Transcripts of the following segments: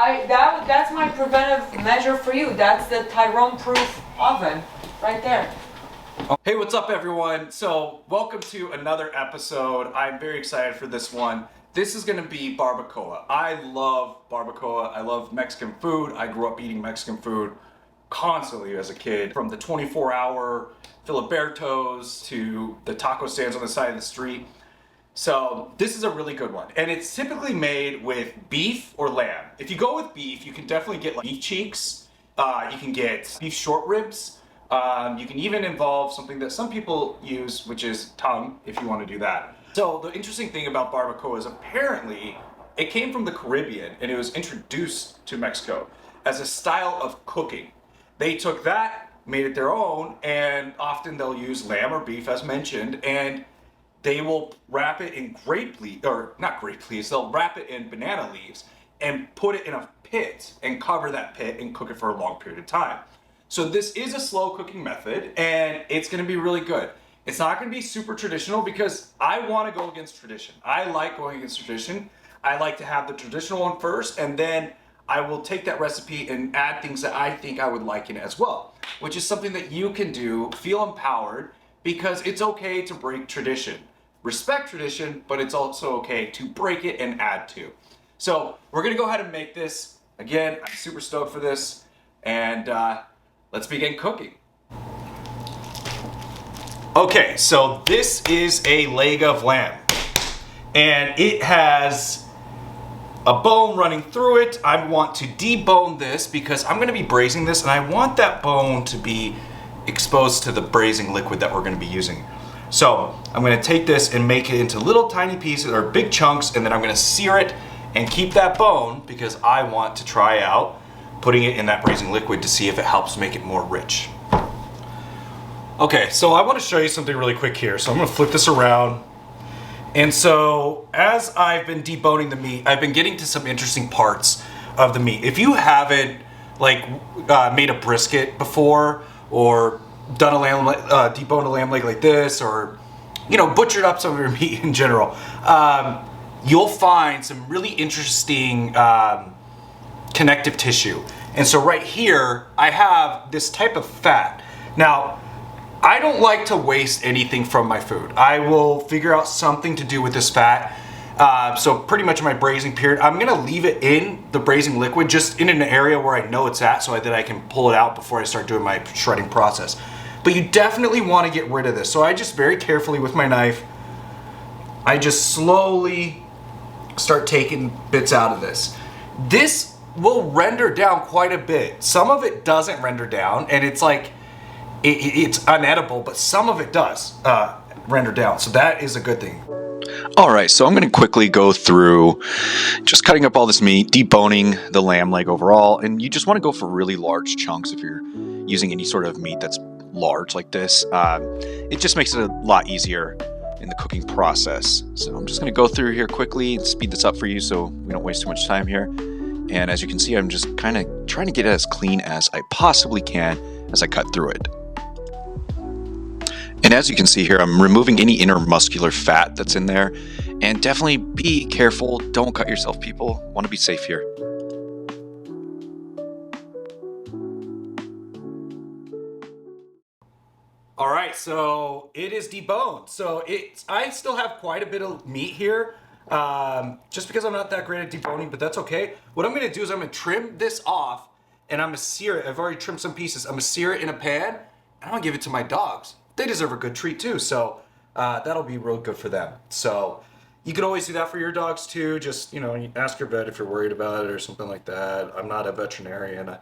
That's my preventive measure for you. That's the Tyrone-proof oven right there. Hey, what's up everyone? So welcome to another episode. I'm very excited for this one. This is gonna be barbacoa. I love barbacoa. I love Mexican food. I grew up eating Mexican food constantly as a kid. From the 24-hour Filibertos to the taco stands on the side of the street. So this is a really good one. And it's typically made with beef or lamb. If you go with beef, you can definitely get like beef cheeks. You can get beef short ribs. You can even involve something that some people use, which is tongue, if you want to do that. So the interesting thing about barbacoa is apparently it came from the Caribbean and it was introduced to Mexico as a style of cooking. They took that, made it their own, and often they'll use lamb or beef as mentioned, and they will wrap it in grape leaves, or not grape leaves, they'll wrap it in banana leaves and put it in a pit and cover that pit and cook it for a long period of time. So this is a slow cooking method and it's gonna be really good. It's not gonna be super traditional because I wanna go against tradition. I like going against tradition. I like to have the traditional one first and then I will take that recipe and add things that I think I would like in it as well, which is something that you can do, feel empowered, because it's okay to break tradition. Respect tradition, but it's also okay to break it and add to. So we're gonna go ahead and make this. Again, I'm super stoked for this and let's begin cooking. Okay, so this is a leg of lamb and it has a bone running through it. I want to debone this because I'm gonna be braising this and I want that bone to be exposed to the braising liquid that we're gonna be using. So I'm gonna take this and make it into little tiny pieces or big chunks and then I'm gonna sear it and keep that bone because I want to try out putting it in that braising liquid to see if it helps make it more rich. Okay, so I want to show you something really quick here. So I'm going to flip this around. And so as I've been deboning the meat, I've been getting to some interesting parts of the meat. If you haven't like made a brisket before or done a lamb, deboned a lamb leg like this, or butchered up some of your meat in general, you'll find some really interesting connective tissue. And so right here, I have this type of fat. Now, I don't like to waste anything from my food. I will figure out something to do with this fat. So pretty much in my braising period, I'm gonna leave it in the braising liquid, just in an area where I know it's at so that I can pull it out before I start doing my shredding process. But you definitely wanna get rid of this. So I just very carefully with my knife, I just slowly start taking bits out of this. This will render down quite a bit. Some of it doesn't render down and it's like, it's unedible, but some of it does render down. So that is a good thing. All right, so I'm going to quickly go through just cutting up all this meat, deboning the lamb leg overall, and you just want to go for really large chunks if you're using any sort of meat that's large like this. It just makes it a lot easier in the cooking process. So I'm just going to go through here quickly and speed this up for you so we don't waste too much time here. And as you can see, I'm just kind of trying to get it as clean as I possibly can as I cut through it. And as you can see here, I'm removing any intermuscular fat that's in there. And definitely be careful. Don't cut yourself, people. Want to be safe here. All right, so it is deboned. So I still have quite a bit of meat here. Just because I'm not that great at deboning, but that's okay. What I'm gonna do is I'm gonna trim this off and I'm gonna sear it. I've already trimmed some pieces. I'm gonna sear it in a pan and I'm gonna give it to my dogs. They deserve a good treat too, so that'll be real good for them. So you can always do that for your dogs too. Just, you ask your vet if you're worried about it or something like that. I'm not a veterinarian.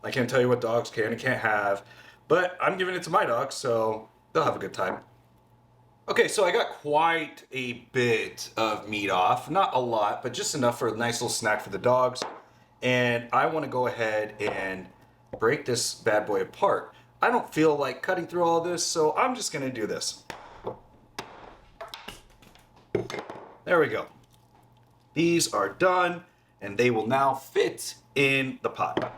I can't tell you what dogs can and can't have, but I'm giving it to my dogs, so they'll have a good time. Okay, so I got quite a bit of meat off. Not a lot, but just enough for a nice little snack for the dogs. And I want to go ahead and break this bad boy apart. I don't feel like cutting through all this, so I'm just going to do this. There we go. These are done, and they will now fit in the pot.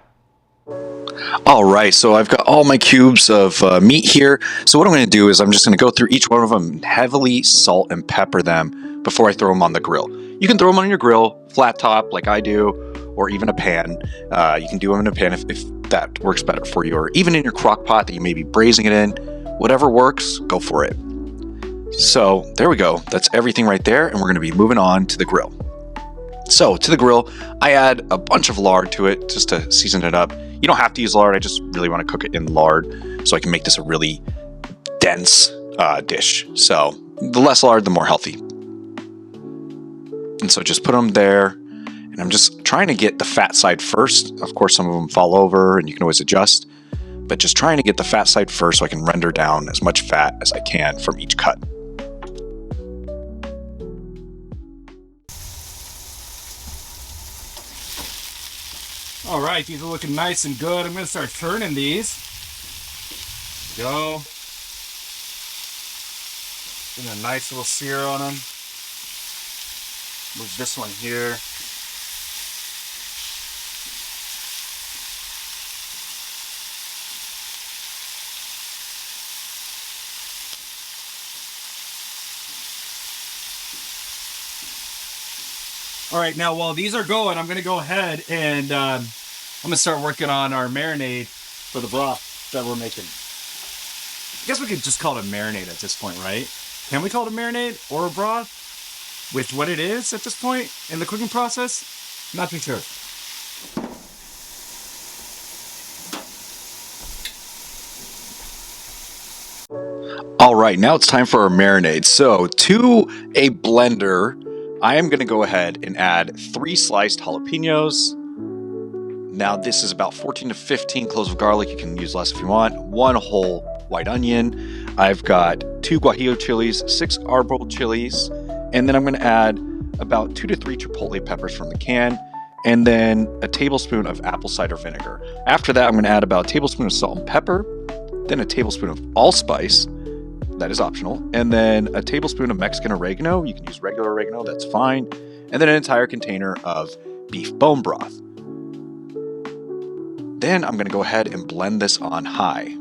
All right, so I've got all my cubes of meat here. So what I'm going to do is I'm just going to go through each one of them and heavily salt and pepper them before I throw them on the grill. You can throw them on your grill, flat top like I do, or even a pan. You can do them in a pan if that works better for you, or even in your crock pot that you may be braising it in. Whatever works, go for it. So there we go. That's everything right there, and we're going to be moving on to the grill. So to the grill, I add a bunch of lard to it just to season it up. You don't have to use lard. I just really want to cook it in lard so I can make this a really dense dish. So the less lard, the more healthy. And so just put them there, and I'm just trying to get the fat side first. Of course, some of them fall over, and you can always adjust, but just trying to get the fat side first so I can render down as much fat as I can from each cut. All right, these are looking nice and good. I'm going to start turning these. Go. Getting a nice little sear on them. Move this one here. All right, now while these are going, I'm going to go ahead and I'm going to start working on our marinade for the broth that we're making. I guess we could just call it a marinade at this point, right? Can we call it a marinade or a broth? With what it is at this point in the cooking process? Not too sure. All right, now it's time for our marinade. So to a blender, I am going to go ahead and add 3 sliced jalapeños. Now this is about 14 to 15 cloves of garlic. You can use less if you want. 1 whole white onion. I've got 2 guajillo chilies, 6 arbol chilies, and then I'm going to add about 2 to 3 chipotle peppers from the can, and then a tablespoon of apple cider vinegar. After that, I'm going to add about a tablespoon of salt and pepper, then a tablespoon of allspice. That is optional. And then a tablespoon of Mexican oregano. You can use regular oregano, that's fine. And then an entire container of beef bone broth. Then I'm going to go ahead and blend this on high.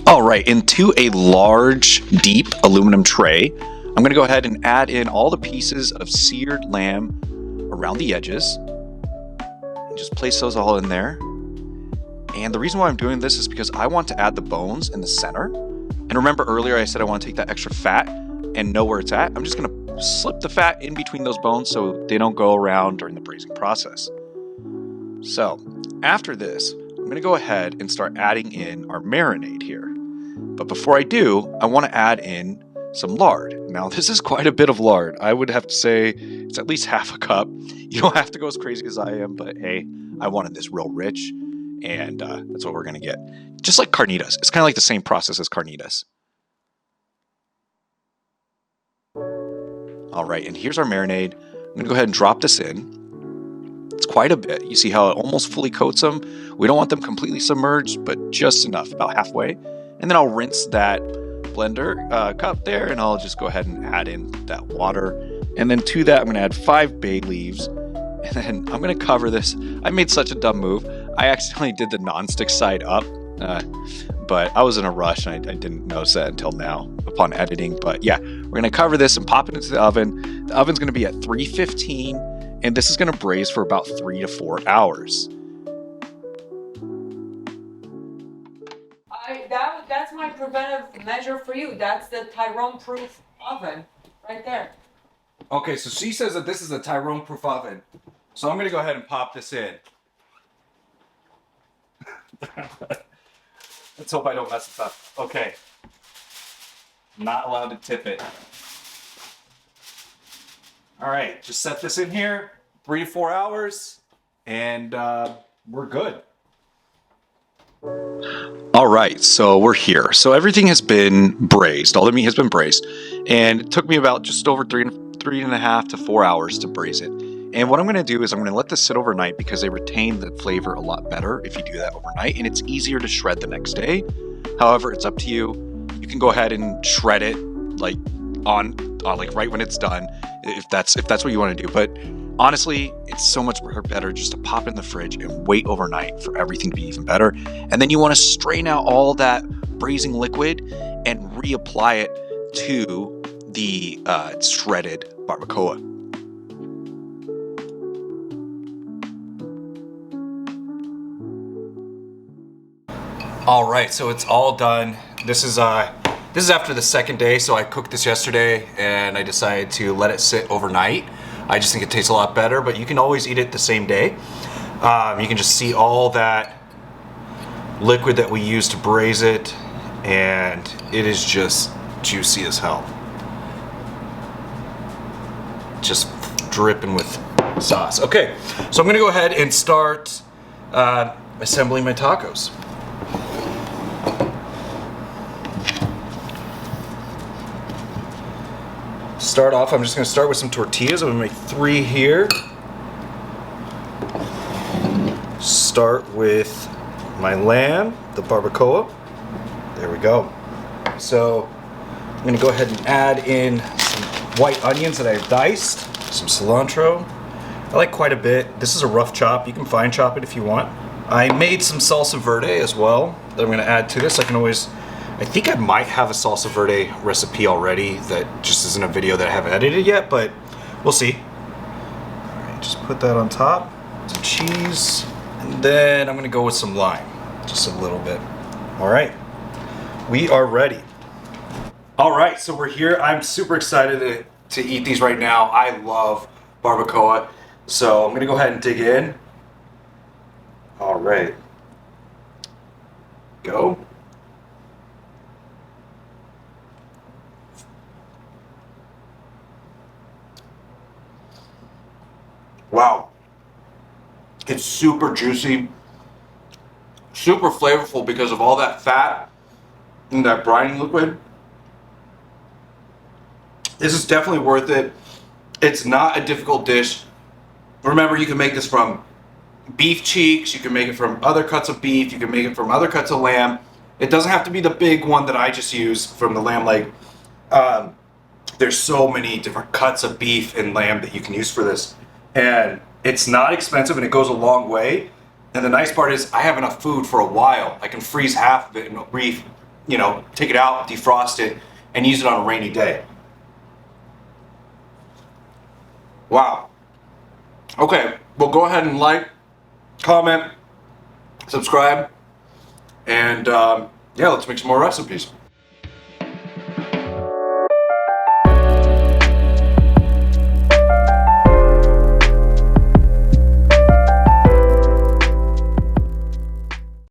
All right, into a large, deep aluminum tray, I'm going to go ahead and add in all the pieces of seared lamb around the edges. And just place those all in there. And the reason why I'm doing this is because I want to add the bones in the center. And remember earlier I said I want to take that extra fat and know where it's at. I'm just going to slip the fat in between those bones so they don't go around during the braising process. So after this, I'm going to go ahead and start adding in our marinade here. But before I do, I want to add in some lard. Now, this is quite a bit of lard. I would have to say it's at least half a cup. You don't have to go as crazy as I am, but hey, I wanted this real rich, and that's what we're going to get. Just like carnitas. It's kind of like the same process as carnitas. All right, and here's our marinade. I'm going to go ahead and drop this in. It's quite a bit. You see how it almost fully coats them? We don't want them completely submerged, but just enough, about halfway. And then I'll rinse that blender cup there, and I'll just go ahead and add in that water. And then to that, I'm going to add 5 bay leaves. And then I'm going to cover this. I made such a dumb move. I accidentally did the nonstick side up, but I was in a rush, and I didn't notice that until now upon editing. But yeah, we're going to cover this and pop it into the oven. The oven's going to be at 315, and this is going to braise for about 3 to 4 hours. That's my preventive measure for you. That's the Tyrone-proof oven right there. Okay, so she says that this is a Tyrone-proof oven. So I'm going to go ahead and pop this in. Let's hope I don't mess this up. Okay. Not allowed to tip it. All right, just set this in here, 3 to 4 hours, and we're good. All right, so we're here. So everything has been braised. All the meat has been braised, and it took me about just over three and a half to 4 hours to braise it. And what I'm going to do is I'm going to let this sit overnight because they retain the flavor a lot better if you do that overnight, and it's easier to shred the next day. However, it's up to you. You can go ahead and shred it like on like right when it's done, if that's what you want to do. But honestly, it's so much better just to pop it in the fridge and wait overnight for everything to be even better. And then you want to strain out all that braising liquid and reapply it to the shredded barbacoa. All right, so it's all done. This is after the second day, so I cooked this yesterday and I decided to let it sit overnight. I just think it tastes a lot better, but you can always eat it the same day. You can just see all that liquid that we used to braise it, and it is just juicy as hell. Just dripping with sauce. Okay, so I'm gonna go ahead and start assembling my tacos. Start off, I'm just going to start with some tortillas. I'm going to make 3 here. Start with my lamb, the barbacoa. There we go. So I'm going to go ahead and add in some white onions that I've diced, some cilantro. I like quite a bit. This is a rough chop. You can fine chop it if you want. I made some salsa verde as well that I'm going to add to this. I think I might have a salsa verde recipe already that just isn't a video that I haven't edited yet, but we'll see. All right, just put that on top, some cheese, and then I'm gonna go with some lime, just a little bit. All right, we are ready. All right, so we're here. I'm super excited to eat these right now. I love barbacoa, so I'm gonna go ahead and dig in. All right, go. Wow, it's super juicy, super flavorful because of all that fat and that brining liquid. This is definitely worth it. It's not a difficult dish. Remember, you can make this from beef cheeks, you can make it from other cuts of beef, you can make it from other cuts of lamb. It doesn't have to be the big one that I just used from the lamb leg. There's so many different cuts of beef and lamb that you can use for this. And it's not expensive and it goes a long way. And the nice part is I have enough food for a while. I can freeze half of it and take it out, defrost it, and use it on a rainy day. Wow. Okay, well, go ahead and like, comment, subscribe, and yeah, let's make some more recipes.